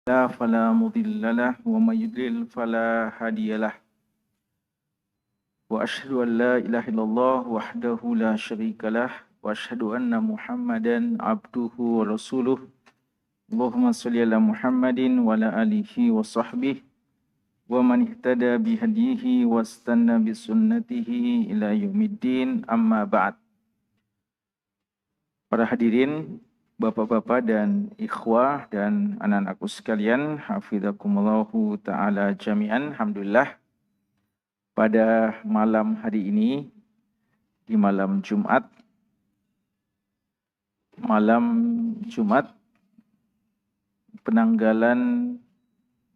فلا مضل له ومن يضلل فلا هادي له وأشهد أن لا إله إلا الله وحده لا شريك له وأشهد أن محمدا عبده ورسوله اللهم صل على محمد وعلى آله وصحبه ومن اهتدى بهديه واستنى بسنته إلى يوم الدين أما بعد. Para hadirin, bapak-bapak dan ikhwah dan anak-anakku sekalian, hafizakumullahu ta'ala jami'an. Alhamdulillah, pada malam hari ini, di malam Jumat penanggalan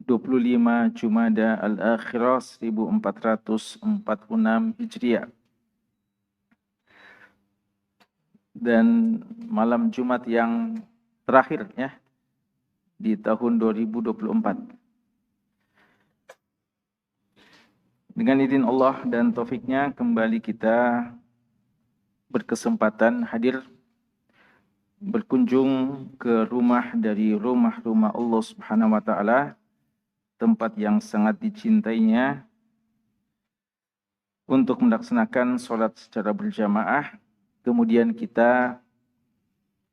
25 Jumada al-Akhirah 1446 Hijriah. Dan malam Jumat yang terakhir ya di tahun 2024. Dengan izin Allah dan taufiknya kembali kita berkesempatan hadir berkunjung ke rumah dari rumah-rumah Allah Subhanahu wa taala, tempat yang sangat dicintainya, untuk melaksanakan sholat secara berjamaah. Kemudian kita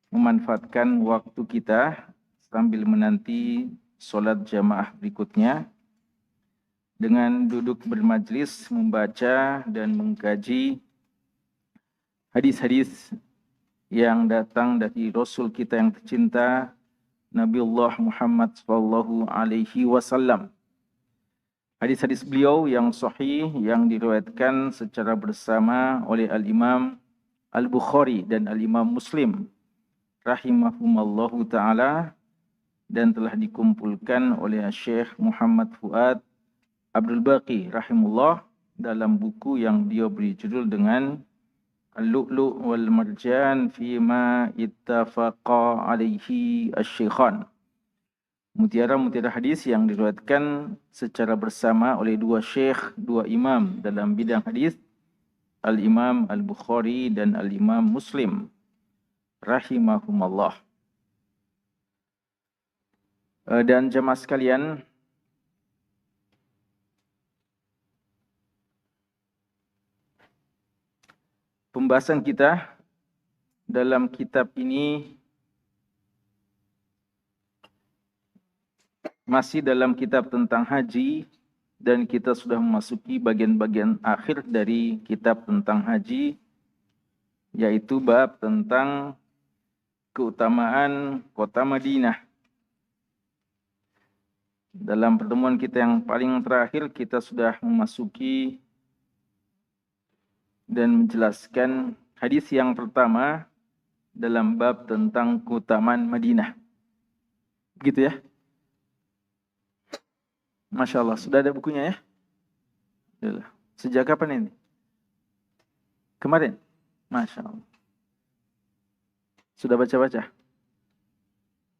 memanfaatkan waktu kita sambil menanti sholat jamaah berikutnya dengan duduk bermajlis, membaca dan mengkaji hadis-hadis yang datang dari Rasul kita yang tercinta, Nabiullah Muhammad SAW. Hadis-hadis beliau yang sahih yang diriwayatkan secara bersama oleh Al-Imam Al-Bukhari dan Al-Imam Muslim rahimahumallahu ta'ala, dan telah dikumpulkan oleh Syekh Muhammad Fuad Abdul Baqi rahimullah dalam buku yang dia beri judul dengan Al-Lu'lu' wal Marjan Fima Ittafaqa Alaihi Asy-Syaikhan. Mutiara-mutiara hadis yang diriwayatkan secara bersama oleh dua syekh, dua imam dalam bidang hadis, Al-Imam Al-Bukhari dan Al-Imam Muslim rahimahumallah. Dan jemaah sekalian, pembahasan kita dalam kitab ini masih dalam kitab tentang haji, dan kita sudah memasuki bagian-bagian akhir dari kitab tentang haji, yaitu bab tentang keutamaan kota Madinah. Dalam pertemuan kita yang paling terakhir, kita sudah memasuki dan menjelaskan hadis yang pertama dalam bab tentang keutamaan Madinah. Begitu ya? Masya Allah, sudah ada bukunya ya? Sejak kapan ini? Kemarin? Masya Allah. Sudah baca-baca?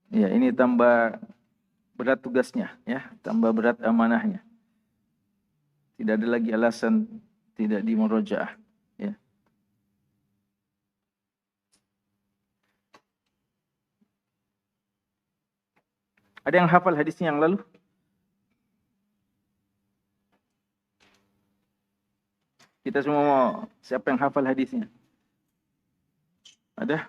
Ya, ini tambah berat tugasnya, ya, tambah berat amanahnya. Tidak ada lagi alasan tidak dimurojaah, ya. Ada yang hafal hadisnya yang lalu? Kita semua mau, siapa yang hafal hadisnya? Ada?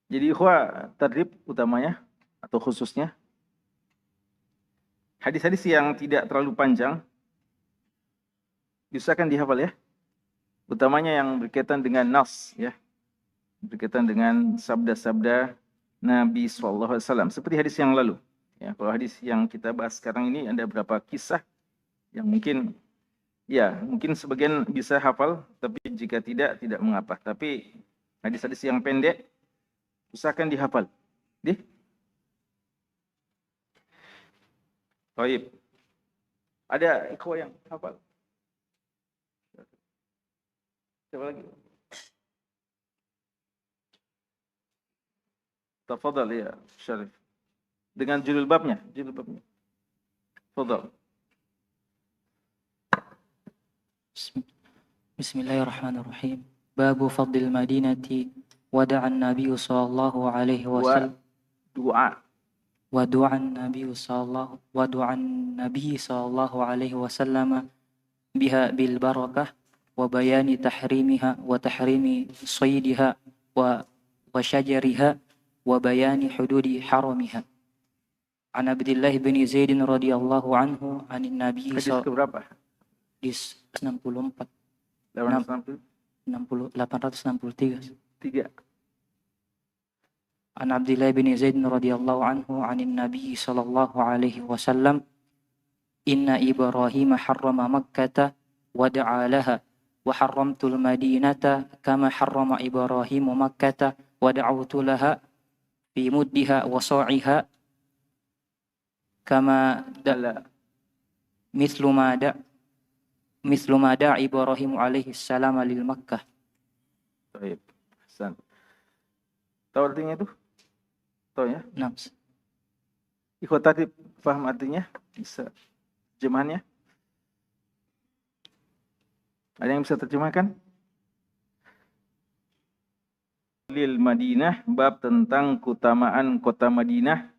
Jadi ikhwah, tadrib utamanya atau khususnya hadis-hadis yang tidak terlalu panjang diusahakan dihafal ya. Utamanya yang berkaitan dengan nas ya. Berkaitan dengan sabda-sabda Nabi SAW, seperti hadis yang lalu. Ya, kalau hadis yang kita bahas sekarang ini ada beberapa kisah yang mungkin sebagian bisa hafal, tapi jika tidak mengapa. Tapi hadis-hadis yang pendek usahakan dihafal. Baik. Ada ikhwah yang hafal? Siapa lagi? Tafadhal ya, Syarif. Dengan judul babnya. Tafadhal. Bismillahirrahmanirrahim. باب فضل المدينة ودعا النبي صلى الله عليه وسلم ودعا النبي صلى الله عليه وسلم بها بالبركة وبيان تحريمها وتحريم صيدها وشجرها وبيان حدود حرمها. عن عبد الله بن زيد رضي الله عنه عن النبي Hadis keberapa? Hadis 64 863. 863. An Abdullah bin Zaid radhiyallahu anhu 'anil Nabi sallallahu alaihi wasallam inna Ibrahim harrama Makkah wa da'a laha wa harramtul Madinata kama harrama Ibrahim Makkah wa da'awtu laha fi muddiha wa sa'iha kama dala mislu ma da Ibrahim alaihi salam lil Makkah. Baik. Hasan. Tahu artinya itu? Tahu ya? Nah. Ikhwat tadi paham artinya? Bisa terjemahannya? Ada yang bisa terjemahkan? Lil Madinah, bab tentang keutamaan kota Madinah.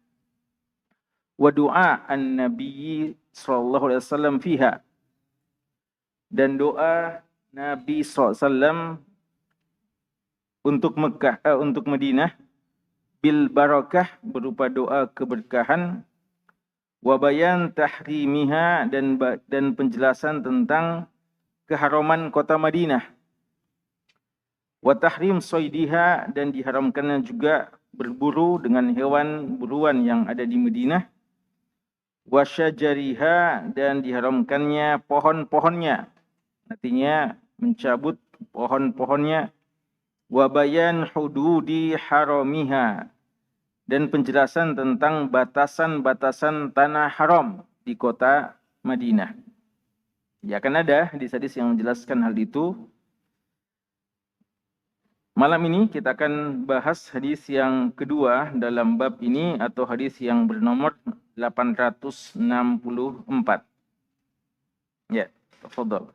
Wa du'a an-nabi sallallahu alaihi wasallam fiha. Dan doa Nabi sallallahu alaihi wasallam untuk Mekah, untuk Madinah, bil barakah, berupa doa keberkahan, wa bayan tahrimiha, dan penjelasan tentang keharaman kota Madinah, wa tahrim soidiha, dan diharamkannya juga berburu dengan hewan buruan yang ada di Madinah, wa syajariha, dan diharamkannya pohon-pohonnya, artinya mencabut pohon-pohonnya, wa bayan hududi haramiha, dan penjelasan tentang batasan-batasan tanah haram di kota Madinah. Ya, akan ada hadis-hadis yang menjelaskan hal itu. Malam ini kita akan bahas hadis yang kedua dalam bab ini, atau hadis yang bernomor 864. Ya, tafadhal.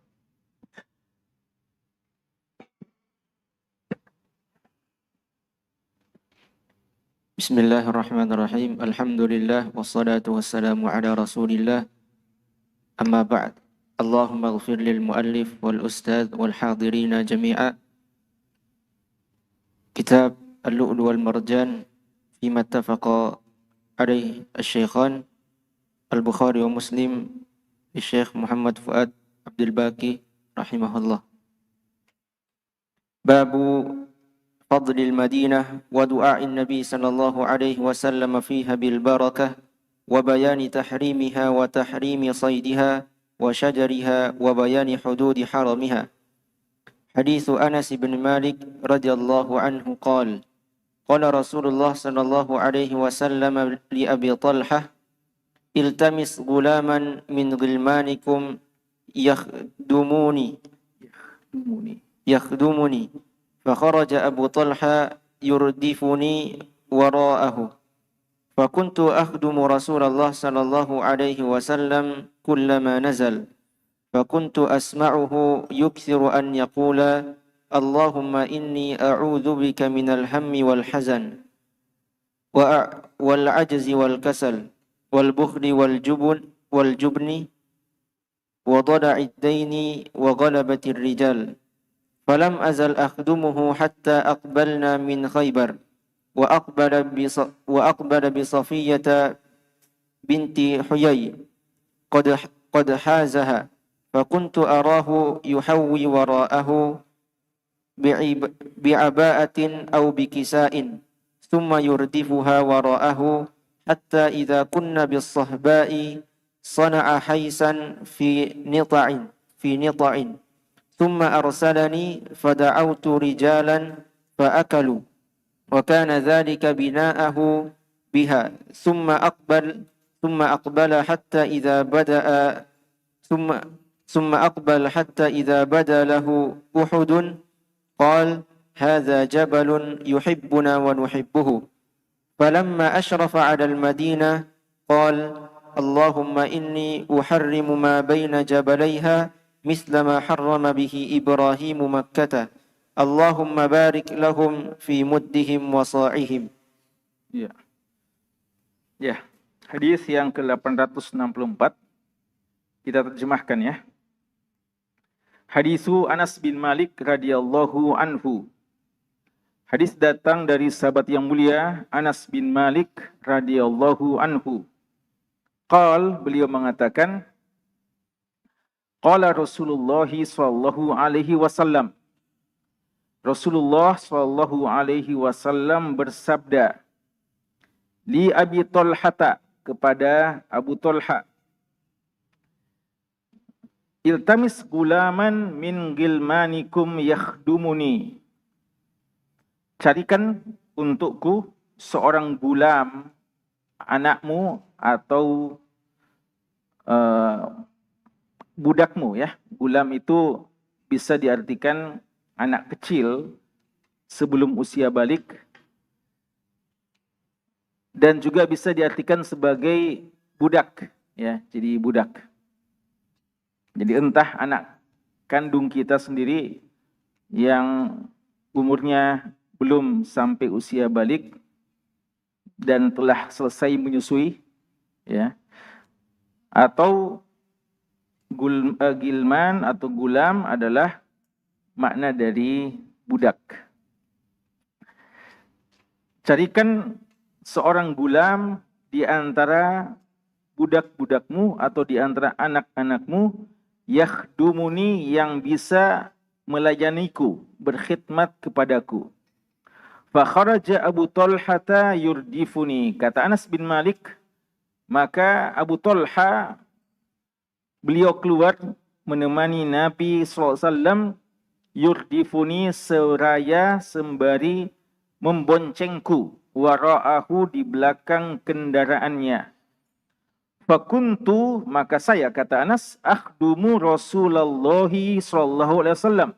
Bismillahirrahmanirrahim. Alhamdulillah wassalatu wassalamu ala Rasulillah. Amma ba'd. Allahumma ighfir lil muallif wal ustadz wal hadirina jami'a. Kitab Al-Lu'lu' wal Marjan fima ittafaqa alaihi asy-syaikhan Al-Bukhari wa Muslim li Syekh Muhammad Fuad Abdul Baqi rahimahullah. Babu فضل المدينة ودعاء النبي صلى الله عليه وسلم فيها بالبركة وبيان تحريمها وتحريم صيدها وشجرها وبيان حدود حرمها. حديث أنس بن مالك رضي الله عنه قال قال رسول الله صلى الله عليه وسلم لأبي طلحة التمس غلاما من غلمانكم يخدمني فخرج أبو طلحة يردفني وراءه فكنت أخدم رسول الله صلى الله عليه وسلم كلما نزل فكنت أسمعه يكثر أن يقول اللهم إني أعوذ بك من الهم والحزن والعجز والكسل والبخل والجبن وضلع الدين وغلبة الرجال فلم أزل أخدمه حتى أقبلنا من خيبر وأقبل بصفية بنت حيي قد حازها فكنت أراه يحوي وراءه بعباءة أو بكساء ثم يردفها وراءه حتى إذا كنا بالصهباء صنع حيسا في نطع ثم أرسلني فدعوت رجالا فأكلوا وكان ذلك بناءه بها ثم أقبل حتى إذا بدا له أحد قال هذا جبل يحبنا ونحبه فلما أشرف على المدينة قال اللهم إني أحرم ما بين جبليها مثل ما حرم به إبراهيم مكة Allahumma barik lahum fi muddihim wa sa'ihim. Ya. Ya. Hadis yang ke-864 kita terjemahkan ya. Hadisu Anas bin Malik radhiyallahu anhu. Hadis datang dari sahabat yang mulia Anas bin Malik radhiyallahu anhu. Beliau mengatakan, qala Rasulullah sallallahu alaihi wasallam. Rasulullah sallallahu alaihi wasallam bersabda, li Abi Talhata, kepada Abu Talha, iltamis gulaman min gilmanikum yakhdumuni. Carikan untukku seorang gulam, anakmu atau budakmu ya. Gulam itu bisa diartikan anak kecil sebelum usia balik, dan juga bisa diartikan sebagai budak ya, jadi budak. Jadi entah anak kandung kita sendiri yang umurnya belum sampai usia balik dan telah selesai menyusui ya, atau gilman atau gulam adalah makna dari budak. Carikan seorang gulam di antara budak-budakmu atau di antara anak-anakmu, yakhdumuni, yang bisa melayaniku, berkhidmat kepadaku. Fa kharaja Abu Talhata yurdifuni. Kata Anas bin Malik, maka Abu Talha, beliau keluar menemani Nabi SAW, yurdifuni, seraya sembari memboncengku, wara'ahu, di belakang kendaraannya. Fakuntu, maka saya, kata Anas, akhdumu Rasulullah sallallahu alaihi wasallam,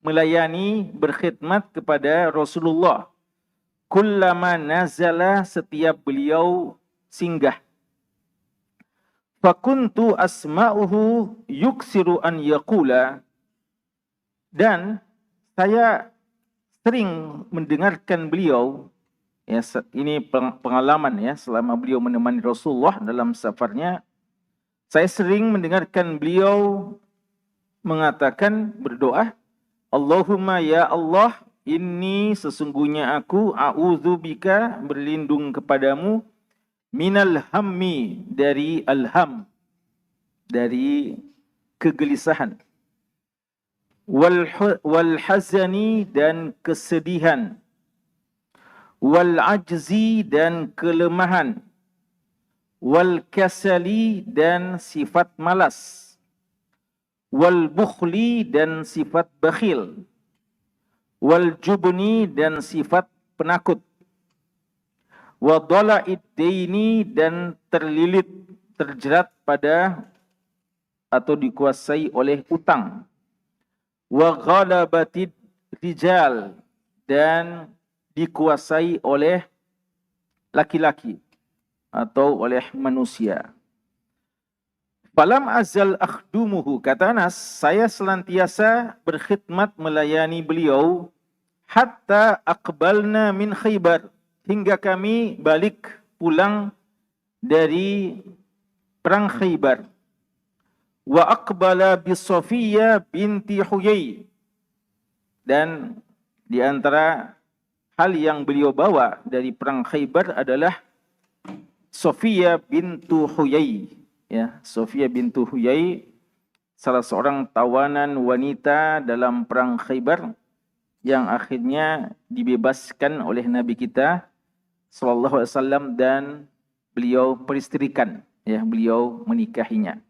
melayani, berkhidmat kepada Rasulullah. Kullama nazala, setiap beliau singgah. Fakuntu asma'uhu yuksiru an yaqula, dan saya sering mendengarkan beliau ya, ini pengalaman ya, selama beliau menemani Rasulullah dalam safarnya, saya sering mendengarkan beliau mengatakan, berdoa, Allahumma ya Allah, inni, sesungguhnya aku, a'udzubika, berlindung kepadamu, minal hammi, dari alham, dari kegelisahan, wal hazani, dan kesedihan, wal ajzi, dan kelemahan, wal kasali, dan sifat malas, wal bukhli, dan sifat bakhil, wal jubni, dan sifat penakut, wa dhala'id daini, dan terlilit, terjerat pada atau dikuasai oleh utang, wa ghalabatid rijal, dan dikuasai oleh laki-laki atau oleh manusia. Falam azal akhdumuhu, kata Anas, saya senantiasa berkhidmat melayani beliau, hatta aqbalna min Khaybar, hingga kami balik pulang dari perang Khaybar. Wa aqbala bi Safiyah binti Huyai, dan di antara hal yang beliau bawa dari perang Khaybar adalah Safiyah bintu Huyai ya. Safiyah bintu Huyai, salah seorang tawanan wanita dalam perang Khaybar yang akhirnya dibebaskan oleh Nabi kita sallallahu alaihi wasallam, dan beliau peristrikan ya, beliau menikahinya.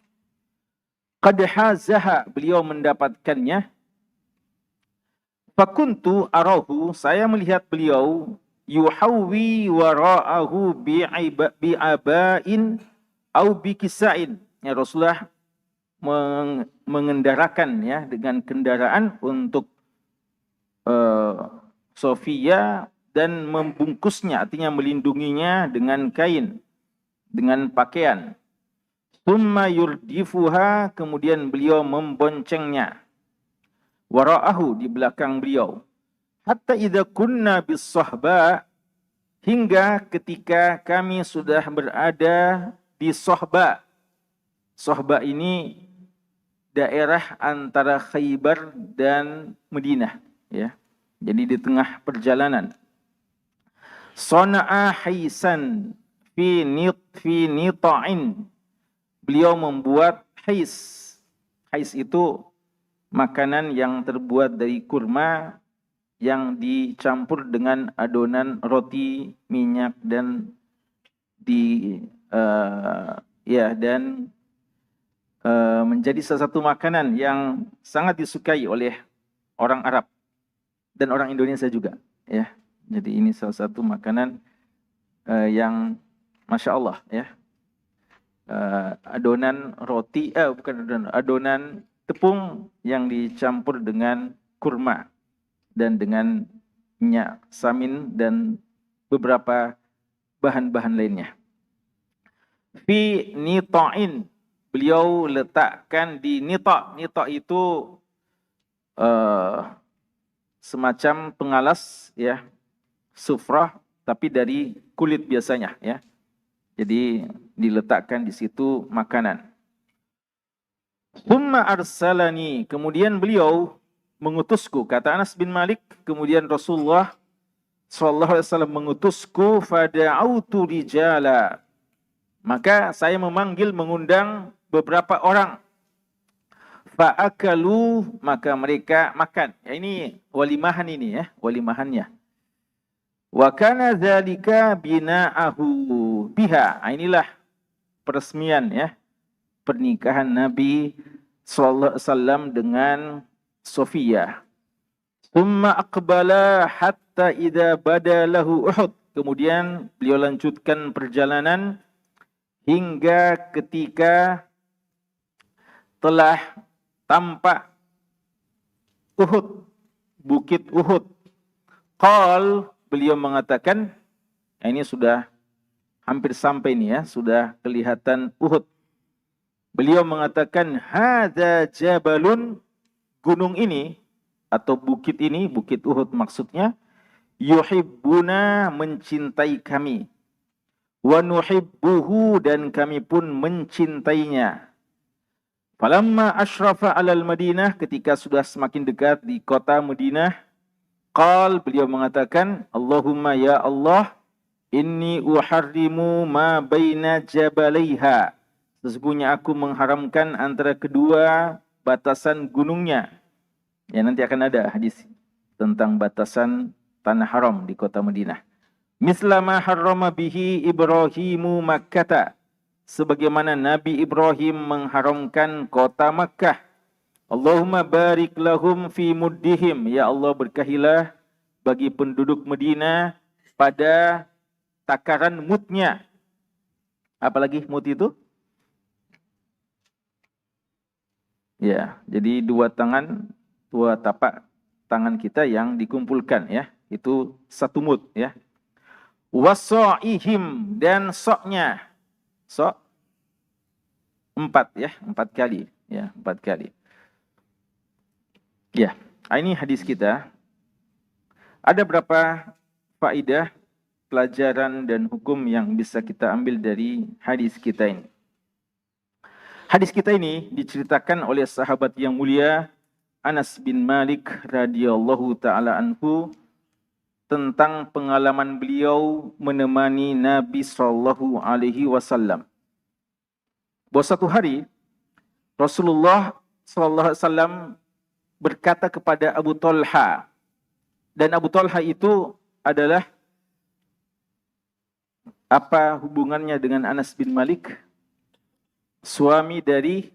Qad hazaha, beliau mendapatkannya. Fakuntu arahu, saya melihat beliau, yuhawwi wara'ahu bi'abain au bikisain. Ya, Rasulullah mengendarakan ya, dengan kendaraan untuk Sofia, dan membungkusnya, artinya melindunginya dengan kain, dengan pakaian. Tsumma yurdifuha, kemudian beliau memboncengnya. wara'ahu, di belakang beliau. Hatta idza kunna bis-sahba, hingga ketika kami sudah berada di Sohba. Sohba ini daerah antara Khaybar dan Madinah, ya. Jadi di tengah perjalanan. Sana'a haisan fi nita'in. Beliau membuat hais. Hais itu makanan yang terbuat dari kurma yang dicampur dengan adonan roti, minyak, dan menjadi salah satu makanan yang sangat disukai oleh orang Arab dan orang Indonesia juga, ya. Jadi ini salah satu makanan yang Masya Allah, ya. Adonan roti, adonan tepung yang dicampur dengan kurma dan dengan minyak samin dan beberapa bahan-bahan lainnya. Fi nita'in, beliau letakkan di nita'. Nita' itu semacam pengalas, ya, sufrah, tapi dari kulit biasanya, ya. Jadi diletakkan di situ makanan. Thumma arsalani, kemudian beliau mengutusku, kata Anas bin Malik, kemudian Rasulullah SAW mengutusku, fada'autu rijala, maka saya mengundang beberapa orang. Fa'akalu, maka mereka makan. Ya, ini walimahan ini, ya, walimahannya. Wa kana dzalika bina'ahu biha. Inilah peresmian, ya, pernikahan Nabi sallallahu alaihi wasallam dengan Sofia. Tsumma aqbala hatta idza bada lahu Uhud. Kemudian beliau lanjutkan perjalanan hingga ketika telah tampak Uhud, bukit Uhud. Qal, beliau mengatakan, ini sudah hampir sampai nih, ya, sudah kelihatan Uhud. Beliau mengatakan, hadza jabalun, gunung ini atau bukit ini, bukit Uhud maksudnya, yuhibbuna, mencintai kami, wa nuhibbuhu, dan kami pun mencintainya. Falamma asyrafa alal Madinah, ketika sudah semakin dekat di kota Madinah, qal, beliau mengatakan, Allahumma ya Allah, inni uharrimu ma baina jabalaiha, sesungguhnya aku mengharamkan antara kedua batasan gunungnya. Ya, nanti akan ada hadis tentang batasan tanah haram di kota Madinah. Misla ma harrama bihi Ibrahimu Makkata, sebagaimana Nabi Ibrahim mengharamkan kota Makkah. Allahumma barik lahum fi muddihim, ya Allah berkahilah bagi penduduk Madinah pada takaran mudnya. Apalagi mud itu? Ya, jadi dua tapak tangan kita yang dikumpulkan, ya, itu satu mud, ya. Waso'ihim, dan soknya, sok 4, ya, 4 kali, ya, 4 kali. Ya, ini hadis kita. Ada berapa faedah, pelajaran dan hukum yang bisa kita ambil dari hadis kita ini? Hadis kita ini diceritakan oleh sahabat yang mulia Anas bin Malik radhiyallahu taala anhu tentang pengalaman beliau menemani Nabi sallallahu alaihi wasallam. Bahwa satu hari Rasulullah sallallahu alaihi wasallam berkata kepada Abu Talha, dan Abu Talha itu adalah apa hubungannya dengan Anas bin Malik? Suami dari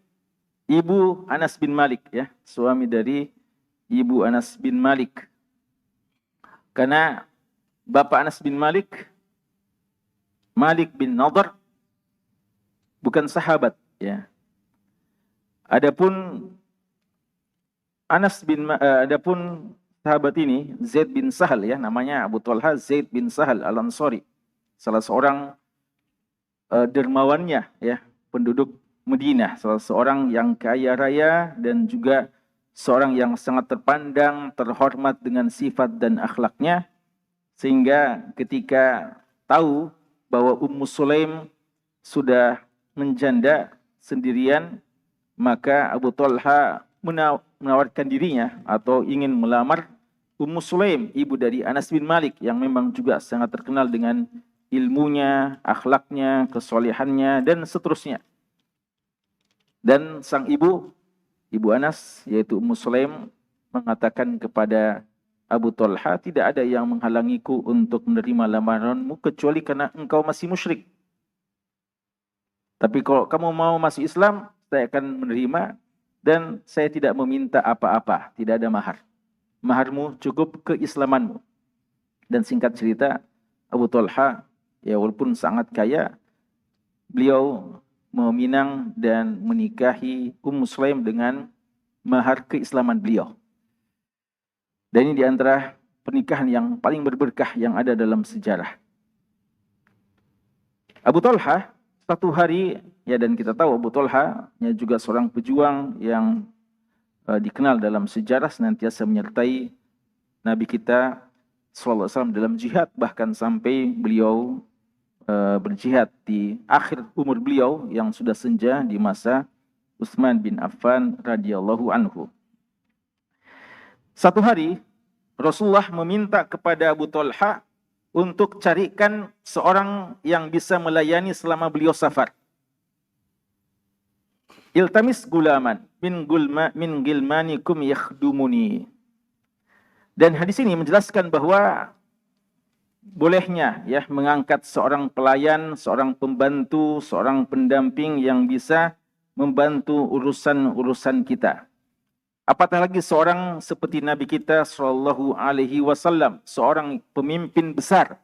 ibu Anas bin Malik, ya, suami dari ibu Anas bin Malik. Karena bapak Anas bin Malik, Malik bin Nadhr, bukan sahabat, ya. Adapun sahabat ini Zaid bin Sahal, ya, namanya Abu Talha Zaid bin Sahal Al-Ansari, salah seorang dermawannya, ya, penduduk Madinah, salah seorang yang kaya raya dan juga seorang yang sangat terpandang, terhormat dengan sifat dan akhlaknya, sehingga ketika tahu bahwa Ummu Sulaim sudah menjanda sendirian, maka Abu Talha menawarkan dirinya atau ingin melamar Ummu Sulaim, ibu dari Anas bin Malik, yang memang juga sangat terkenal dengan ilmunya, akhlaknya, kesolehannya, dan seterusnya. Dan sang ibu Anas, yaitu Ummu Sulaim, mengatakan kepada Abu Talha, tidak ada yang menghalangiku untuk menerima lamaranmu kecuali karena engkau masih musyrik. Tapi kalau kamu mau masuk Islam, saya akan menerima dan saya tidak meminta apa-apa, tidak ada mahar. Maharmu cukup keislamanmu. Dan singkat cerita, Abu Talha, ya walaupun sangat kaya, beliau meminang dan menikahi Ummu Sulaim dengan mahar keislaman beliau. Dan ini di antara pernikahan yang paling berberkah yang ada dalam sejarah. Abu Talha, satu hari, ya dan kita tahu Abu Talha juga seorang pejuang yang dikenal dalam sejarah, senantiasa menyertai Nabi kita SAW dalam jihad, bahkan sampai beliau berjihad di akhir umur beliau yang sudah senja di masa Utsman bin Affan radhiyallahu anhu. Satu hari Rasulullah meminta kepada Abu Talha untuk carikan seorang yang bisa melayani selama beliau safar. Iltamis gulaman min gilmanikum yakhdumuni. Dan hadis ini menjelaskan bahwa bolehnya ya mengangkat seorang pelayan, seorang pembantu, seorang pendamping yang bisa membantu urusan-urusan kita. Apatah lagi seorang seperti Nabi kita sallallahu alaihi wasallam, seorang pemimpin besar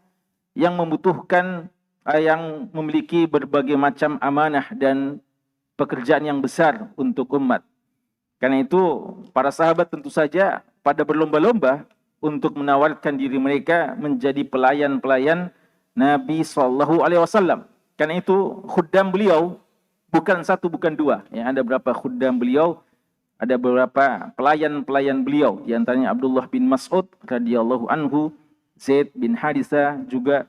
yang membutuhkan, yang memiliki berbagai macam amanah dan pekerjaan yang besar untuk umat. Karena itu para sahabat tentu saja pada berlomba-lomba untuk menawarkan diri mereka menjadi pelayan-pelayan Nabi SAW. Karena itu khuddam beliau bukan satu, bukan dua. Ya, ada berapa khuddam beliau, ada beberapa pelayan-pelayan beliau. Di antaranya Abdullah bin Mas'ud radhiyallahu anhu, Zaid bin Haritha juga,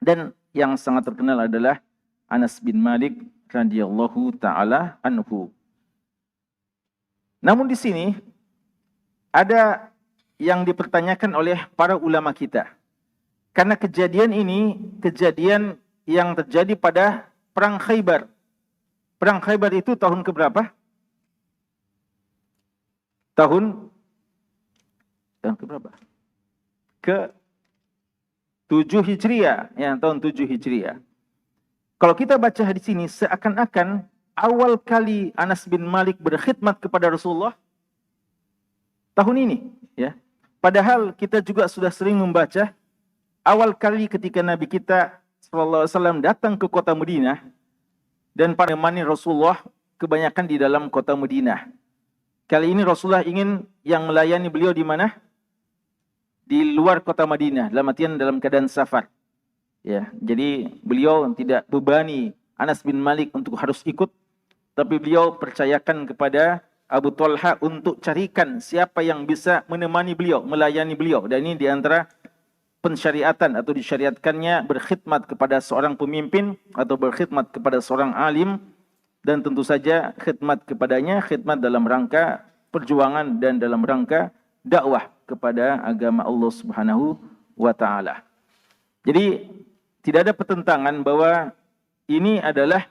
dan yang sangat terkenal adalah Anas bin Malik radhiyallahu taala anhu. Namun di sini ada yang dipertanyakan oleh para ulama kita. Karena kejadian ini kejadian yang terjadi pada perang Khaybar. Perang Khaybar itu tahun keberapa? Tahun keberapa? Ke-7 Hijriah, ya, tahun 7 Hijriah. Kalau kita baca hadis ini, seakan-akan awal kali Anas bin Malik berkhidmat kepada Rasulullah tahun ini, ya. Padahal kita juga sudah sering membaca awal kali ketika Nabi kita SAW datang ke kota Madinah dan para menemani Rasulullah kebanyakan di dalam kota Madinah. Kali ini Rasulullah ingin yang melayani beliau di mana? Di luar kota Madinah, dalam artian dalam keadaan safar. Ya, jadi beliau tidak bebani Anas bin Malik untuk harus ikut, tapi beliau percayakan kepada Abu Talha untuk carikan siapa yang bisa menemani beliau, melayani beliau. Dan ini diantara pensyariatan atau disyariatkannya berkhidmat kepada seorang pemimpin atau berkhidmat kepada seorang alim, dan tentu saja khidmat kepadanya, khidmat dalam rangka perjuangan dan dalam rangka dakwah kepada agama Allah Subhanahu wa taala. Jadi tidak ada pertentangan bahwa ini adalah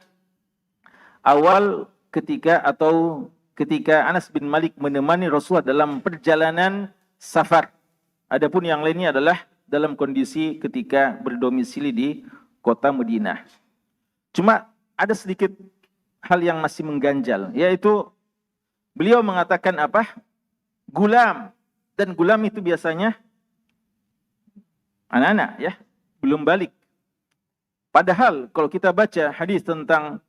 awal ketika Anas bin Malik menemani Rasulullah dalam perjalanan safar. Adapun yang lainnya adalah dalam kondisi ketika berdomisili di kota Madinah. Cuma ada sedikit hal yang masih mengganjal, yaitu beliau mengatakan apa? Gulam. Dan gulam itu biasanya anak-anak, ya, belum balik. Padahal kalau kita baca hadis tentang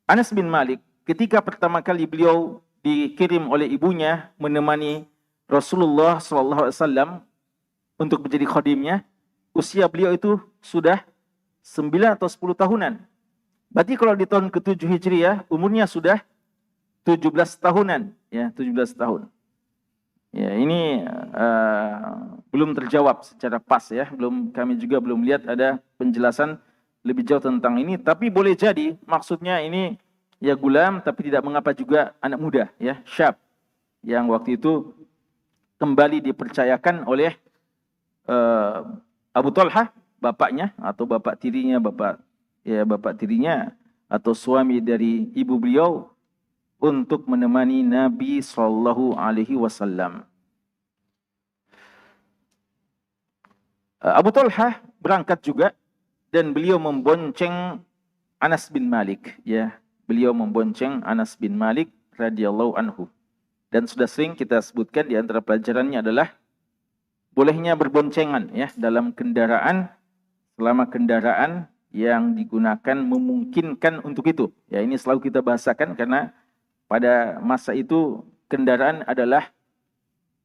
Anas bin Malik, ketika pertama kali beliau dikirim oleh ibunya menemani Rasulullah SAW untuk menjadi khadimnya, usia beliau itu sudah 9 atau 10 tahunan. Berarti kalau di tahun ke-7 Hijriah, umurnya sudah 17 tahunan, ya, 17 tahun. Ya, ini belum terjawab secara pas ya, kami juga belum lihat ada penjelasan lebih jauh tentang ini, tapi boleh jadi maksudnya ini ya gulam, tapi tidak mengapa juga anak muda ya, syab, yang waktu itu kembali dipercayakan oleh Abu Talhah, bapaknya atau bapak tirinya, bapak tirinya atau suami dari ibu beliau, untuk menemani Nabi Shallallahu Alaihi Wasallam. Abu Talhah berangkat juga dan beliau membonceng Anas bin Malik, ya, beliau membonceng Anas bin Malik radhiyallahu anhu. Dan sudah sering kita sebutkan di antara pelajarannya adalah bolehnya berboncengan ya dalam kendaraan selama kendaraan yang digunakan memungkinkan untuk itu. Ya, ini selalu kita bahasakan karena pada masa itu kendaraan adalah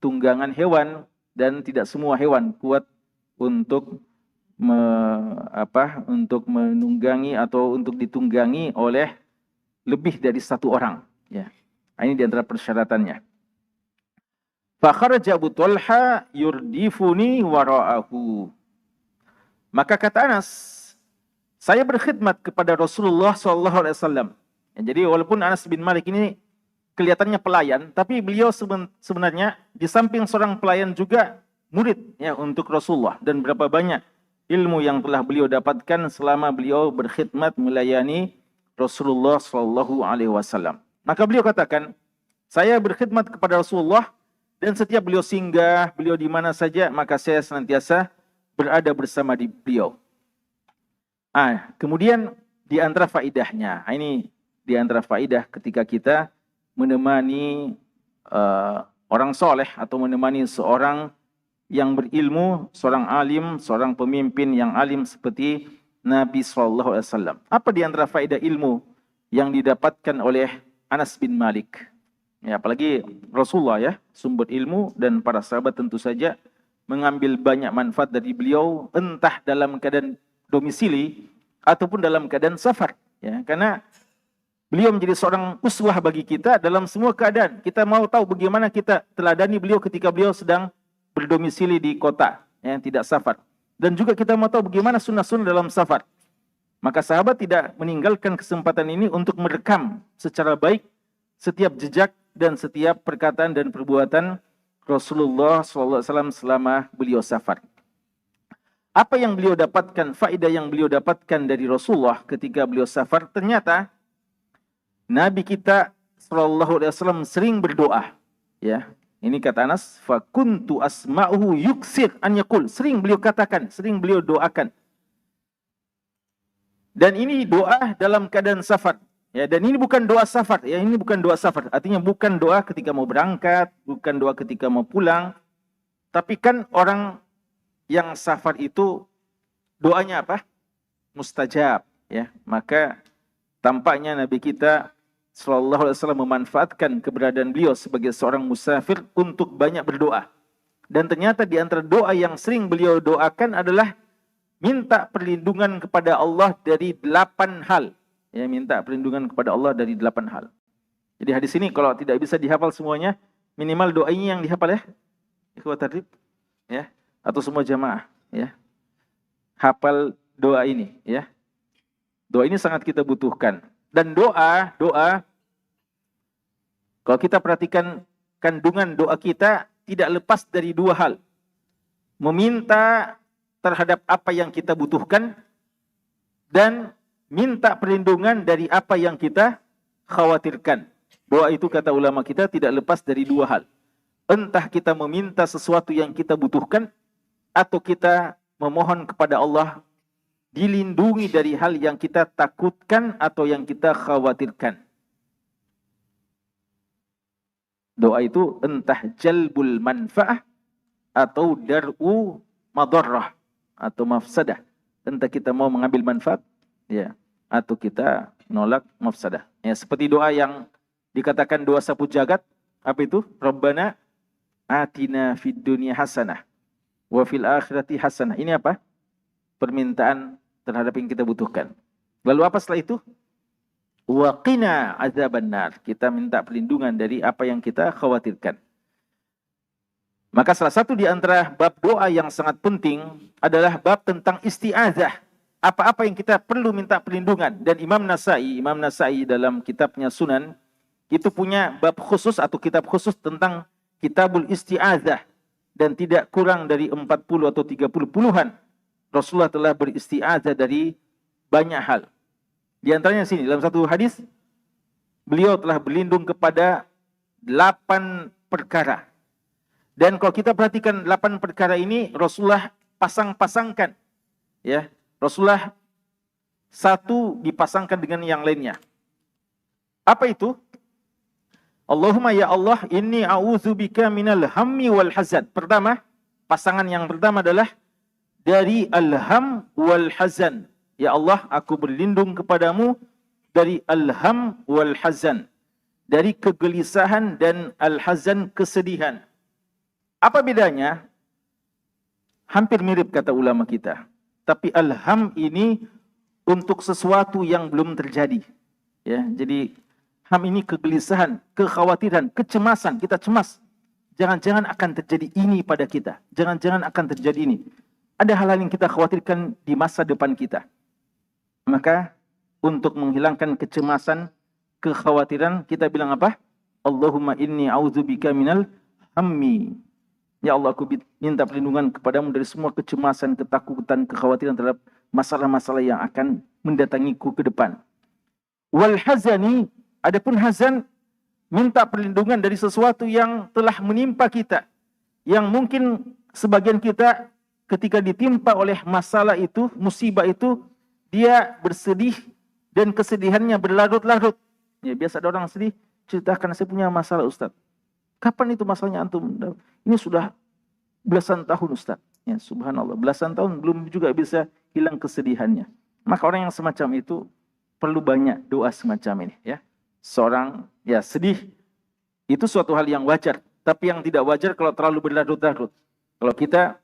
tunggangan hewan dan tidak semua hewan kuat untuk untuk menunggangi atau untuk ditunggangi oleh lebih dari satu orang. Ya, ini di antara persyaratannya. Fa kharaja Abu Talha yurdifuni wara'ahu. Maka kata Anas, saya berkhidmat kepada Rasulullah SAW. Ya, jadi walaupun Anas bin Malik ini kelihatannya pelayan, tapi beliau sebenarnya di samping seorang pelayan juga murid ya untuk Rasulullah, dan berapa banyak ilmu yang telah beliau dapatkan selama beliau berkhidmat melayani Rasulullah SAW. Maka beliau katakan, saya berkhidmat kepada Rasulullah dan setiap beliau singgah, beliau di mana saja, maka saya senantiasa berada bersama di beliau. Kemudian di antara faidahnya, ini di antara faidah ketika kita menemani orang soleh atau menemani seorang yang berilmu, seorang alim, seorang pemimpin yang alim seperti Nabi SAW. Apa di antara faidah ilmu yang didapatkan oleh Anas bin Malik? Ya, apalagi Rasulullah ya, sumber ilmu, dan para sahabat tentu saja mengambil banyak manfaat dari beliau, entah dalam keadaan domisili ataupun dalam keadaan safar. Ya, karena beliau menjadi seorang uswah bagi kita dalam semua keadaan. Kita mau tahu bagaimana kita teladani beliau ketika beliau sedang berdomisili di kota, yang tidak safar. Dan juga kita mau tahu bagaimana sunnah-sunnah dalam safar. Maka sahabat tidak meninggalkan kesempatan ini untuk merekam secara baik setiap jejak dan setiap perkataan dan perbuatan Rasulullah SAW selama beliau safar. Apa yang beliau dapatkan, faedah yang beliau dapatkan dari Rasulullah ketika beliau safar? Ternyata Nabi kita SAW sering berdoa. Ya, ini kata Anas, fa kuntu asma'uhu yuksir an yaqul. Sering beliau katakan, sering beliau doakan. Dan ini doa dalam keadaan safar. Ya, dan ini bukan doa safar. Ya, ini bukan doa safar. Artinya bukan doa ketika mau berangkat, bukan doa ketika mau pulang. Tapi kan orang yang safar itu doanya apa? Mustajab. Ya, maka tampaknya Nabi kita Sallallahu Alaihi Wasallam memanfaatkan keberadaan beliau sebagai seorang musafir untuk banyak berdoa. Dan ternyata di antara doa yang sering beliau doakan adalah minta perlindungan kepada Allah dari 8 hal. Ya, minta perlindungan kepada Allah dari 8 hal. Jadi hadis ini kalau tidak bisa dihafal semuanya, minimal doa ini yang dihafal ya. Ikhwat tadrib, ya, atau semua jamaah, ya. Hafal doa ini, ya. Doa ini sangat kita butuhkan. Dan doa kalau kita perhatikan kandungan doa kita tidak lepas dari 2 hal. Meminta terhadap apa yang kita butuhkan dan minta perlindungan dari apa yang kita khawatirkan. Doa itu kata ulama kita tidak lepas dari 2 hal. Entah kita meminta sesuatu yang kita butuhkan atau kita memohon kepada Allah dilindungi dari hal yang kita takutkan atau yang kita khawatirkan. Doa itu entah jalbul manfa'ah atau dar'u madarrah atau mafsadah. Entah kita mau mengambil manfaat, ya, atau kita nolak mafsadah. Ya, seperti doa yang dikatakan doa sapu jagat, apa itu? Rabbana atina fid dunya hasanah wa fil akhirati hasanah. Ini apa? Permintaan terhadap yang kita butuhkan. Lalu apa setelah itu? wa qina azabannar. Kita minta perlindungan dari apa yang kita khawatirkan. Maka salah satu di antara bab doa yang sangat penting adalah bab tentang isti'azah. Apa-apa yang kita perlu minta perlindungan. Dan Imam Nasai dalam kitabnya Sunan, itu punya bab khusus atau kitab khusus tentang kitabul isti'azah. Dan tidak kurang dari 40 atau 30 puluhan. Rasulullah telah beristi'azah dari banyak hal. Di antaranya sini, dalam satu hadis, beliau telah berlindung kepada 8 perkara. Dan kalau kita perhatikan 8 perkara ini, Rasulullah pasang-pasangkan. Ya, Rasulullah satu dipasangkan dengan yang lainnya. Apa itu? Allahumma ya Allah, inni a'udzubika minal hammi wal hazan. Pertama, pasangan yang pertama adalah dari al-ham wal hazan. Ya Allah, aku berlindung kepadamu dari al-ham wal hazan. Dari kegelisahan dan al-hazan, kesedihan. Apa bedanya? Hampir mirip kata ulama kita. Tapi al-ham ini untuk sesuatu yang belum terjadi. Ya, jadi ham ini kegelisahan, kekhawatiran, kecemasan. Kita cemas. Jangan-jangan akan terjadi ini pada kita. Jangan-jangan akan terjadi ini. Ada hal-hal yang kita khawatirkan di masa depan kita. Maka untuk menghilangkan kecemasan, kekhawatiran, kita bilang apa? Allahumma inni a'udzubika minal hammi. Ya Allah, aku minta perlindungan kepadamu dari semua kecemasan, ketakutan, kekhawatiran terhadap masalah-masalah yang akan mendatangiku ke depan. Wal hazani, adapun hazan, minta perlindungan dari sesuatu yang telah menimpa kita. Yang mungkin sebagian kita ketika ditimpa oleh masalah itu, musibah itu, dia bersedih dan kesedihannya berlarut-larut. Ya, biasa ada orang sedih, ceritakan saya punya masalah Ustaz. Kapan itu masalahnya antum? Ini sudah belasan tahun Ustaz. Ya, subhanallah, belasan tahun belum juga bisa hilang kesedihannya. Maka orang yang semacam itu perlu banyak doa semacam ini. Ya, seorang ya sedih itu suatu hal yang wajar. Tapi yang tidak wajar kalau terlalu berlarut-larut. Kalau kita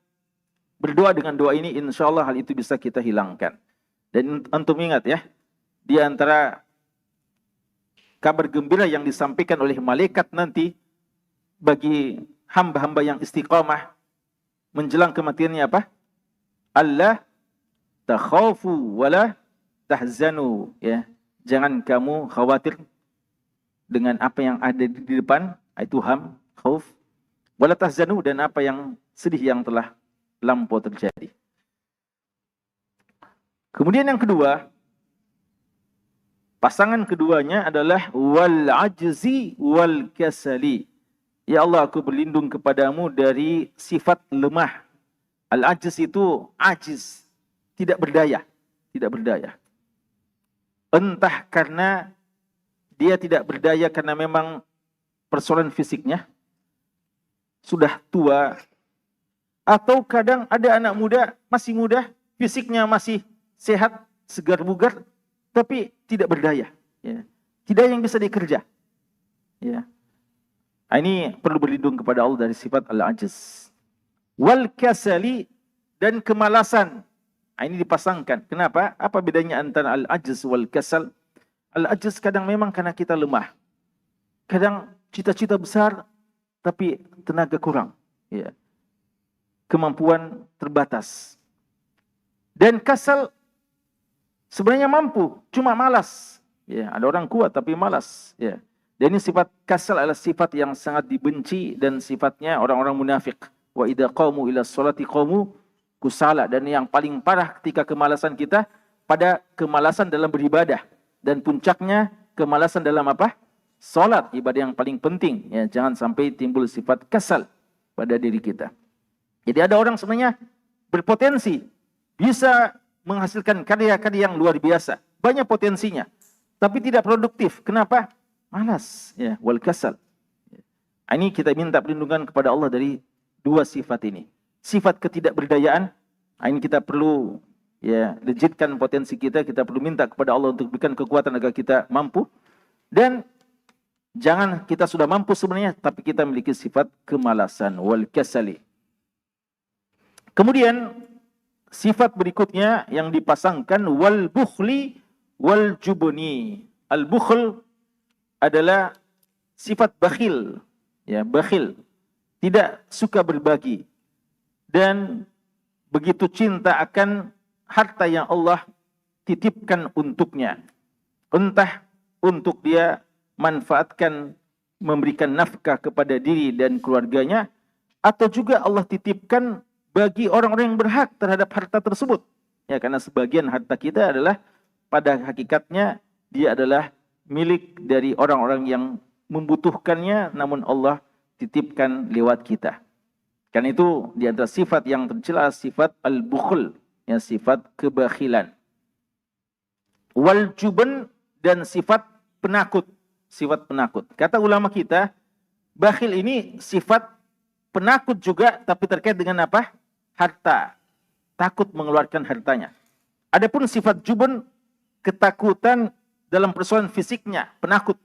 berdoa dengan doa ini, insya Allah hal itu bisa kita hilangkan. Dan antum ingat ya, di antara kabar gembira yang disampaikan oleh malaikat nanti bagi hamba-hamba yang istiqamah menjelang kematiannya apa? Allah takhafu wala tahzanu, ya. Jangan kamu khawatir dengan apa yang ada di depan, itu ham, khauf, wala tahzanu, dan apa yang sedih yang telah lampau terjadi. Kemudian yang kedua, pasangan keduanya adalah wal ajzi wal kasali. Ya Allah, aku berlindung kepadamu dari sifat lemah. Al-ajiz itu ajiz, tidak berdaya, tidak berdaya. Entah karena dia tidak berdaya karena memang persoalan fisiknya sudah tua, atau kadang ada anak muda, masih muda, fisiknya masih sehat, segar bugar, tapi tidak berdaya. Ya. Tidak yang bisa dikerja. Ya. Ini perlu berlindung kepada Allah dari sifat al-ajiz. Wal kasali, dan kemalasan. Ini dipasangkan. Kenapa? Apa bedanya antara al-ajiz wal kasal? Al-ajiz kadang memang karena kita lemah. Kadang cita-cita besar, tapi tenaga kurang. Ya. Kemampuan terbatas. Dan kasal sebenarnya mampu, cuma malas. Ya, ada orang kuat tapi malas. Ya. Dan ini sifat kasal adalah sifat yang sangat dibenci dan sifatnya orang-orang munafik. Wa idza qamu ila sholati qamu kusala. Dan yang paling parah ketika kemalasan kita pada kemalasan dalam beribadah, dan puncaknya kemalasan dalam apa? Salat, ibadah yang paling penting. Ya, jangan sampai timbul sifat kasal pada diri kita. Jadi ada orang sebenarnya berpotensi bisa menghasilkan karya-karya yang luar biasa, banyak potensinya, tapi tidak produktif. Kenapa? Malas, ya, wal kasal. Ini kita minta perlindungan kepada Allah dari dua sifat ini. Sifat ketidakberdayaan, ini kita perlu ya legitkan potensi kita perlu minta kepada Allah untuk berikan kekuatan agar kita mampu. Dan jangan kita sudah mampu sebenarnya, tapi kita memiliki sifat kemalasan, wal kasali. Kemudian sifat berikutnya yang dipasangkan wal bukhli wal jubni. Al-bukhl adalah sifat bakhil, ya, bakhil, tidak suka berbagi dan begitu cinta akan harta yang Allah titipkan untuknya. Entah untuk dia manfaatkan memberikan nafkah kepada diri dan keluarganya, atau juga Allah titipkan bagi orang-orang yang berhak terhadap harta tersebut. Ya, karena sebagian harta kita adalah pada hakikatnya dia adalah milik dari orang-orang yang membutuhkannya, namun Allah titipkan lewat kita. Karena itu di antara sifat yang tercela sifat al-bukhl, ya, sifat kebakhilan. Wal jubn, dan sifat penakut, sifat penakut. Kata ulama kita, bakhil ini sifat penakut juga, tapi terkait dengan apa? Harta. Takut mengeluarkan hartanya. Adapun sifat jubn, ketakutan dalam persoalan fisiknya, penakut.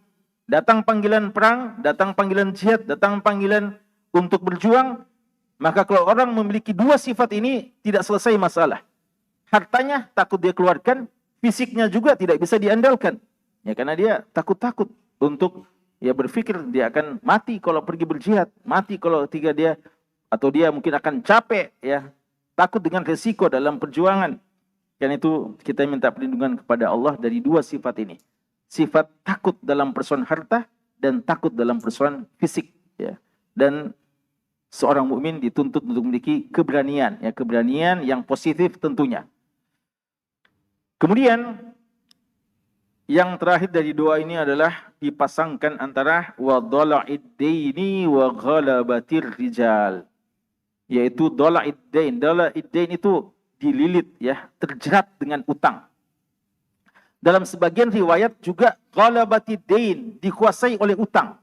Datang panggilan perang, datang panggilan jihad, datang panggilan untuk berjuang, maka kalau orang memiliki dua sifat ini, tidak selesai masalah. Hartanya takut dia keluarkan, fisiknya juga tidak bisa diandalkan. Ya, karena dia takut-takut untuk berpikir dia akan mati kalau pergi berjihad, mati kalau dia atau dia mungkin akan capek, ya. Takut dengan resiko dalam perjuangan. Karena itu kita minta perlindungan kepada Allah dari dua sifat ini. Sifat takut dalam persoalan harta dan takut dalam persoalan fisik, ya. Dan seorang mukmin dituntut untuk memiliki keberanian, ya, keberanian yang positif tentunya. Kemudian yang terakhir dari doa ini adalah dipasangkan antara wa dhala'id daini wa ghalabatir rijal. Yaitu dhala'id dain. Dhala'id dain itu dililit, ya, terjerat dengan utang. Dalam sebagian riwayat juga ghalabatid dain, dikuasai oleh utang.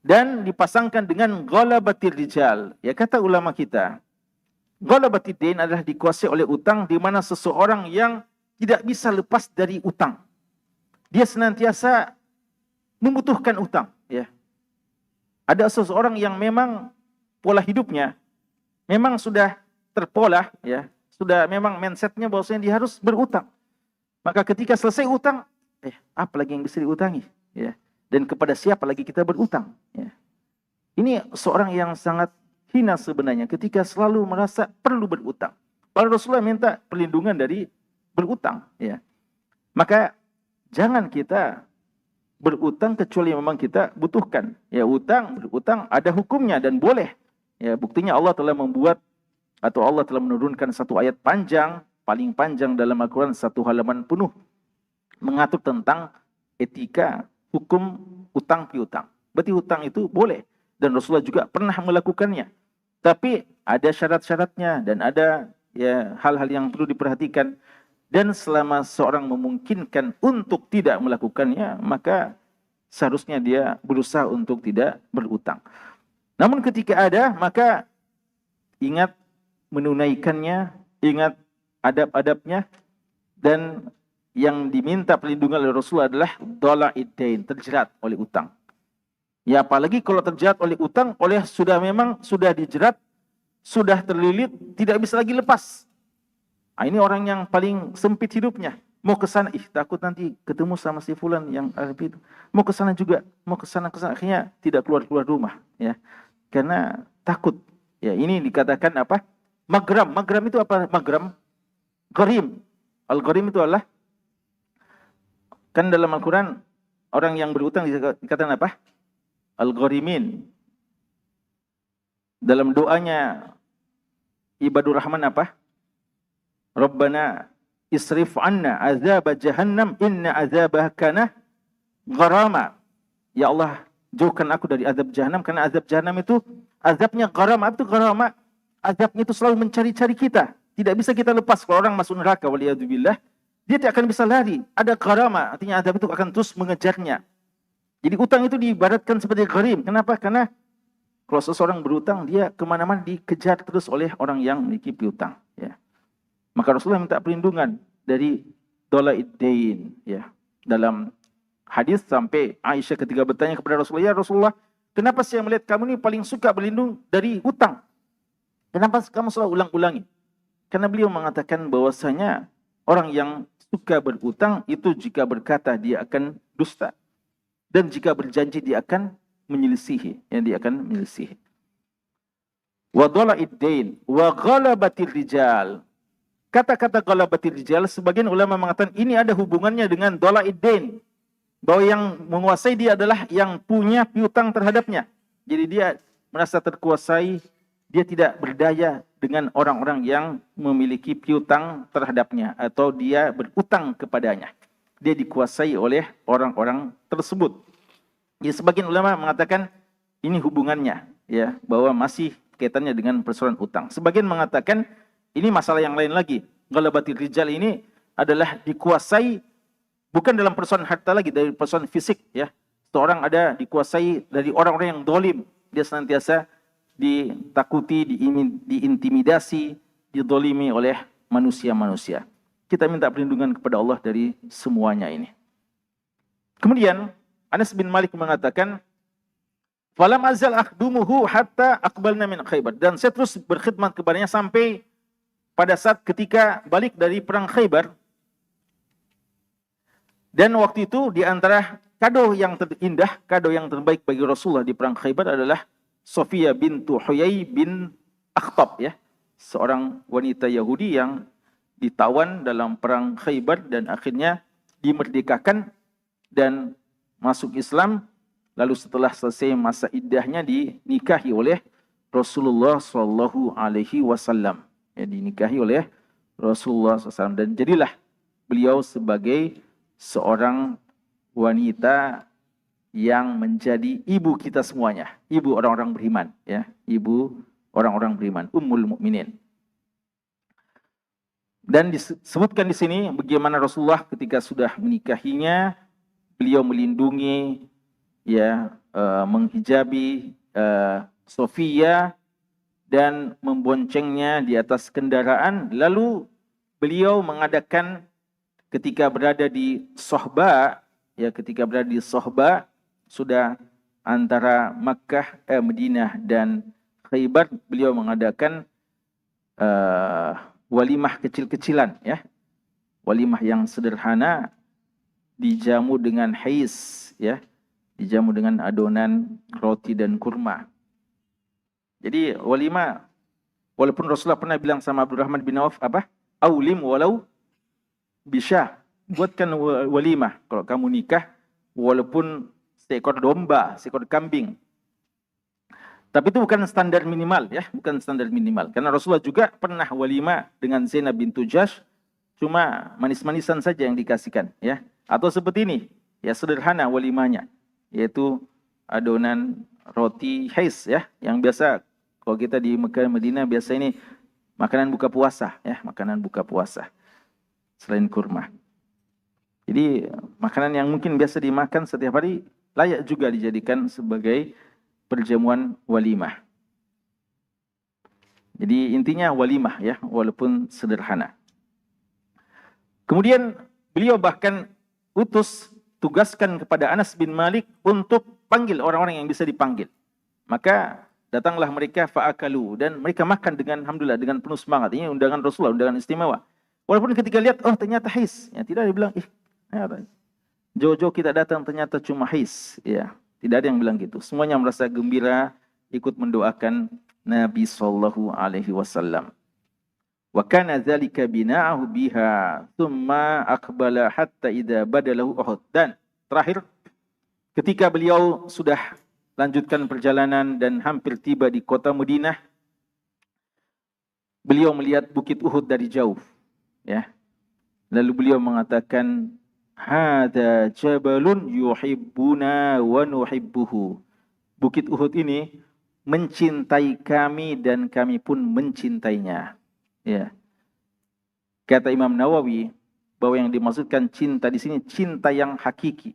Dan dipasangkan dengan ghalabatir rijal. Ya, kata ulama kita, ghalabatid dain adalah dikuasai oleh utang, di mana seseorang yang tidak bisa lepas dari utang. Dia senantiasa membutuhkan utang, ya. Ada seseorang yang memang pola hidupnya memang sudah terpola, ya, sudah memang mindsetnya bahwasanya dia harus berutang. Maka ketika selesai utang, apa lagi yang bisa diutangi, ya? Dan kepada siapa lagi kita berutang, ya? Ini seorang yang sangat hina sebenarnya ketika selalu merasa perlu berutang. Para Rasulullah minta perlindungan dari berutang, ya. Maka jangan kita berutang kecuali memang kita butuhkan. Ya, berutang ada hukumnya dan boleh. Ya, buktinya Allah telah membuat atau Allah telah menurunkan satu ayat panjang, paling panjang dalam Al-Quran, satu halaman penuh, mengatur tentang etika hukum utang piutang. Berarti hutang itu boleh dan Rasulullah juga pernah melakukannya. Tapi ada syarat-syaratnya dan ada, ya, hal-hal yang perlu diperhatikan. Dan selama seorang memungkinkan untuk tidak melakukannya, maka seharusnya dia berusaha untuk tidak berutang. Namun ketika ada, maka ingat menunaikannya, ingat adab-adabnya, dan yang diminta perlindungan oleh Rasulullah adalah dhala'id dain, terjerat oleh utang. Ya, apalagi kalau terjerat oleh utang, sudah dijerat, sudah terlilit, tidak bisa lagi lepas. Nah, ini orang yang paling sempit hidupnya. Mau ke sana, takut nanti ketemu sama si fulan yang Arab itu. Mau ke sana juga, mau ke sana, akhirnya tidak keluar rumah, ya. Karena takut. Ya, ini dikatakan apa? Maghram. Maghram itu apa? Maghram. Gharim. Al-gharim itu adalah, kan dalam Al-Quran orang yang berutang dikatakan apa? Al-gharimin. Dalam doanya ibadur Rahman apa? Rabbana isrif anna azab jahannam inna azabah kana gharama. Ya Allah, jauhkan aku dari azab jahannam, karena azab jahannam itu azabnya gharama. Apa itu gharama? Azabnya itu selalu mencari-cari kita. Tidak bisa kita lepas. Kalau orang masuk neraka, waliyadzubillah, dia tidak akan bisa lari. Ada gharama, artinya azab itu akan terus mengejarnya. Jadi utang itu diibaratkan seperti gharim. Kenapa? Karena kalau seseorang berutang, dia kemana-mana dikejar terus oleh orang yang memiliki piutang, ya. Maka Rasulullah minta perlindungan dari dhala'id dain, ya. Dalam hadis sampai Aisyah ketika bertanya kepada Rasulullah, "Ya Rasulullah, kenapa saya melihat kamu ini paling suka berlindung dari hutang? Kenapa kamu selalu ulang-ulangi?" Karena beliau mengatakan bahwasanya Orang yang suka berutang itu jika berkata dia akan dusta. Dan jika berjanji dia akan menyelisihi. Dia akan menyelisihi. Wa dhala'id dain wa ghalabatir rijal. Kata-kata ghalabatir rijal, sebagian ulama mengatakan ini ada hubungannya dengan dhala'id dain. Bahwa yang menguasai dia adalah yang punya piutang terhadapnya. Jadi dia merasa terkuasai, dia tidak berdaya dengan orang-orang yang memiliki piutang terhadapnya atau dia berutang kepadanya. Dia dikuasai oleh orang-orang tersebut. Ya, sebagian ulama mengatakan ini hubungannya, ya, bahwa masih kaitannya dengan persoalan utang. Sebagian mengatakan ini masalah yang lain lagi. Ghalabatir rijal ini adalah dikuasai bukan dalam persoalan harta lagi, dari persoalan fisik, ya. Seorang ada dikuasai dari orang-orang yang dolim. Dia senantiasa ditakuti, diintimidasi, didolimi oleh manusia-manusia. Kita minta perlindungan kepada Allah dari semuanya ini. Kemudian Anas bin Malik mengatakan, "Falam azal akhdumuhu hatta aqbalna min Khaybar." Dan saya terus berkhidmat kepadanya sampai pada saat ketika balik dari perang Khaybar. Dan waktu itu di antara kado yang terindah, kado yang terbaik bagi Rasulullah di perang Khaybar adalah Sofia bintu Huyai bin Akhtab, ya. Seorang wanita Yahudi yang ditawan dalam perang Khaybar dan akhirnya dimerdekakan dan masuk Islam. Lalu setelah selesai masa iddahnya dinikahi oleh Rasulullah Shallallahu Alaihi Wasallam. Ya, dinikahi oleh Rasulullah SAW dan jadilah beliau sebagai seorang wanita yang menjadi ibu kita semuanya, ibu orang-orang beriman, ya, ibu orang-orang beriman, Ummul Mukminin. Dan disebutkan di sini bagaimana Rasulullah ketika sudah menikahinya, beliau melindungi, ya, menghijabi Sofia dan memboncengnya di atas kendaraan. Lalu beliau mengadakan ketika berada di Sohba, ya, ketika berada di Sohba sudah antara Makkah, Madinah dan Khaybar, beliau mengadakan walimah kecil-kecilan, ya, walimah yang sederhana, dijamu dengan hais, ya, dijamu dengan adonan roti dan kurma. Jadi walimah, walaupun Rasulullah pernah bilang sama Abdurrahman bin Auf, apa? Aulim walau bisyah, buatkan walimah kalau kamu nikah walaupun seekor domba, seekor kambing. Tapi itu bukan standar minimal, ya, bukan standar minimal. Karena Rasulullah juga pernah walimah dengan Zainab bintu Jahsh, cuma manis-manisan saja yang dikasihkan, ya. Atau seperti ini, ya, sederhana walimahnya, yaitu adonan roti hais, ya, yang biasa kalau kita di Mekah Madinah biasa ini makanan buka puasa, ya, makanan buka puasa selain kurma. Jadi makanan yang mungkin biasa dimakan setiap hari layak juga dijadikan sebagai perjamuan walimah. Jadi intinya walimah, ya, walaupun sederhana. Kemudian beliau bahkan tugaskan kepada Anas bin Malik untuk panggil orang-orang yang bisa dipanggil. Maka datanglah mereka fa'akalu, dan mereka makan dengan alhamdulillah dengan penuh semangat. Ini undangan Rasulullah, undangan istimewa. Walaupun ketika lihat, oh ternyata hais, ya, tidak ada bilang, jauh-jauh kita datang ternyata cuma hais, ya. Tidak ada yang bilang gitu. Semuanya merasa gembira ikut mendoakan Nabi sallallahu alaihi wasallam. Wa kana dzalika bina'ahu biha thumma aqbala hatta idza badalahu Uhud. Dan terakhir ketika beliau sudah lanjutkan perjalanan dan hampir tiba di kota Madinah, beliau melihat bukit Uhud dari jauh, ya. Lalu beliau mengatakan, "Hada jabalun yuhibbuna wa nuhibbuhu." Bukit Uhud ini mencintai kami dan kami pun mencintainya. Ya. Kata Imam Nawawi bahwa yang dimaksudkan cinta di sini cinta yang hakiki.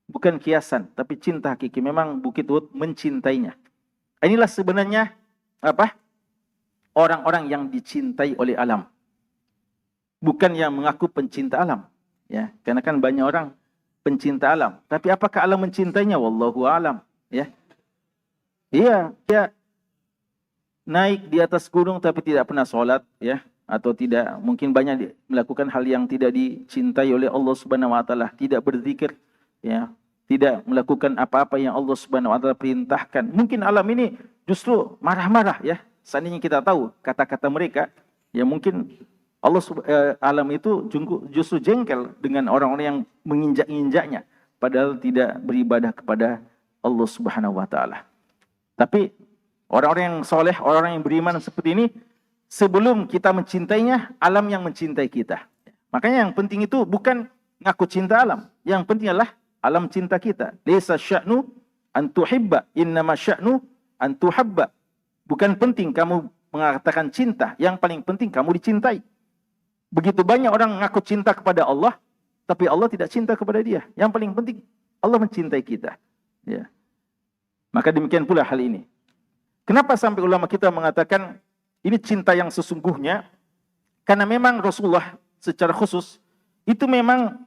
Bukan kiasan, tapi cinta hakiki. Memang bukit Uhud mencintainya. Inilah sebenarnya apa? Orang-orang yang dicintai oleh alam. Bukan yang mengaku pencinta alam. Ya, karena kan banyak orang pencinta alam. Tapi apakah alam mencintainya? Wallahu alam. Ya, iya, dia naik di atas gunung tapi tidak pernah sholat. Ya, atau tidak, mungkin banyak melakukan hal yang tidak dicintai oleh Allah Subhanahu wa taala, tidak berzikir, ya, tidak melakukan apa-apa yang Allah Subhanahu wa taala perintahkan. Mungkin alam ini justru marah-marah, ya. Seandainya kita tahu kata-kata mereka, ya mungkin alam itu justru jengkel dengan orang-orang yang menginjak-injaknya, padahal tidak beribadah kepada Allah Subhanahu wa taala. Tapi orang-orang yang soleh, orang-orang yang beriman seperti ini, sebelum kita mencintainya, alam yang mencintai kita. Makanya yang penting itu bukan ngaku cinta alam, yang penting adalah alam cinta kita. Laisa sya'nu an tuhibba, innama sya'nu an tuhabba. Bukan penting kamu mengatakan cinta, yang paling penting kamu dicintai. Begitu banyak orang mengaku cinta kepada Allah, tapi Allah tidak cinta kepada dia. Yang paling penting, Allah mencintai kita. Ya. Maka demikian pula hal ini. Kenapa sampai ulama kita mengatakan ini cinta yang sesungguhnya? Karena memang Rasulullah secara khusus, itu memang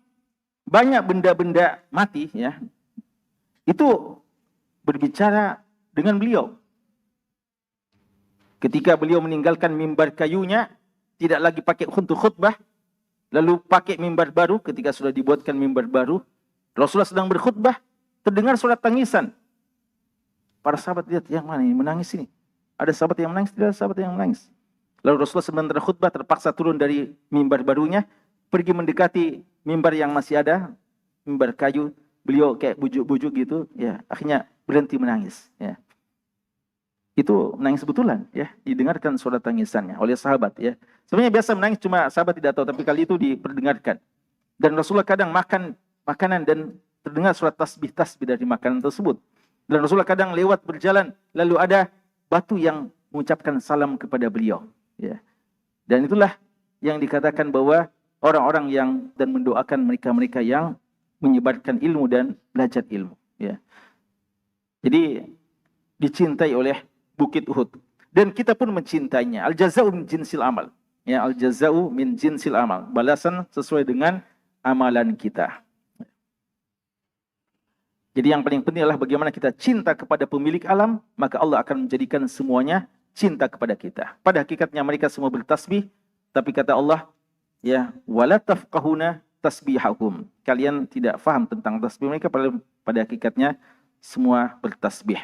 banyak benda-benda mati, ya, itu berbicara dengan beliau. Ketika beliau meninggalkan mimbar kayunya, tidak lagi pakai untuk khutbah, lalu pakai mimbar baru. Ketika sudah dibuatkan mimbar baru, Rasulullah sedang berkhutbah, terdengar suara tangisan. Para sahabat lihat, yang mana ini menangis ini? Ada sahabat yang menangis, tidak ada sahabat yang menangis. Lalu Rasulullah sementara khutbah terpaksa turun dari mimbar barunya, pergi mendekati mimbar yang masih ada, mimbar kayu. Beliau kayak bujuk-bujuk gitu, ya, akhirnya berhenti menangis, ya. Itu menangis betulan, ya, didengarkan suara tangisannya oleh sahabat, ya. Sebenarnya biasa menangis, cuma sahabat tidak tahu, tapi kali itu diperdengarkan. Dan Rasulullah kadang makan makanan dan terdengar suara tasbih-tasbih dari makanan tersebut. Dan Rasulullah kadang lewat berjalan, lalu ada batu yang mengucapkan salam kepada beliau, ya. Dan itulah yang dikatakan bahwa orang-orang yang dan mendoakan mereka-mereka yang menyebarkan ilmu dan belajar ilmu, ya. Jadi dicintai oleh Bukit Uhud, dan kita pun mencintainya. Al-jaza'u min jinsil amal, ya, al-jaza'u min jinsil amal, balasan sesuai dengan amalan kita. Jadi yang paling penting adalah bagaimana kita cinta kepada pemilik alam, maka Allah akan menjadikan semuanya cinta kepada kita. Pada hakikatnya mereka semua bertasbih, tapi kata Allah, ya, wala tafqahuna tasbihahum. Kalian tidak faham tentang tasbih mereka, pada hakikatnya semua bertasbih.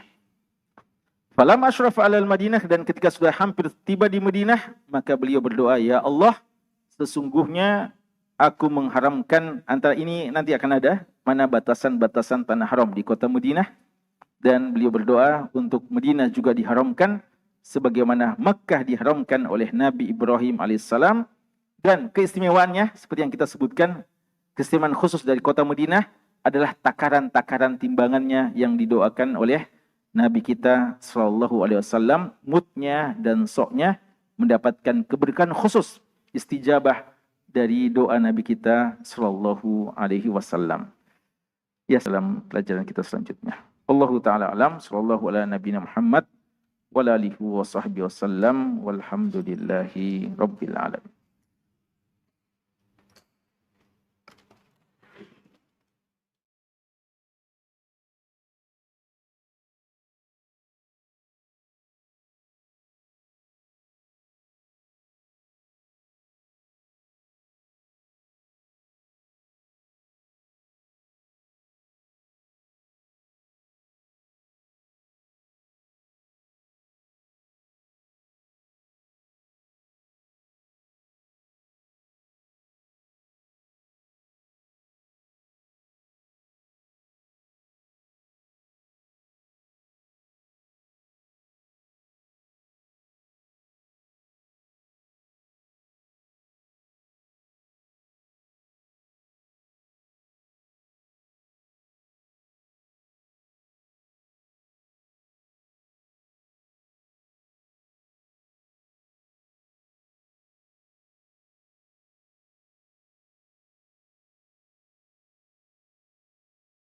Falam asyraf alal Madinah, dan ketika sudah hampir tiba di Madinah, maka beliau berdoa, ya Allah, sesungguhnya aku mengharamkan, antara ini nanti akan ada mana batasan-batasan tanah haram di kota Madinah, dan beliau berdoa untuk Madinah juga diharamkan sebagaimana Makkah diharamkan oleh Nabi Ibrahim alaihissalam. Dan keistimewaannya seperti yang kita sebutkan, keistimewaan khusus dari kota Madinah adalah takaran-takaran timbangannya yang didoakan oleh Nabi kita sallallahu alaihi wasallam, mutnya dan soknya mendapatkan keberkahan khusus, istijabah dari doa Nabi kita sallallahu alaihi wasallam. Ya, dalam pelajaran kita selanjutnya. Allahu taala alam, sallallahu ala nabiyina Muhammad wa alihi wa sahbihi wasallam, walhamdulillahi rabbil alamin.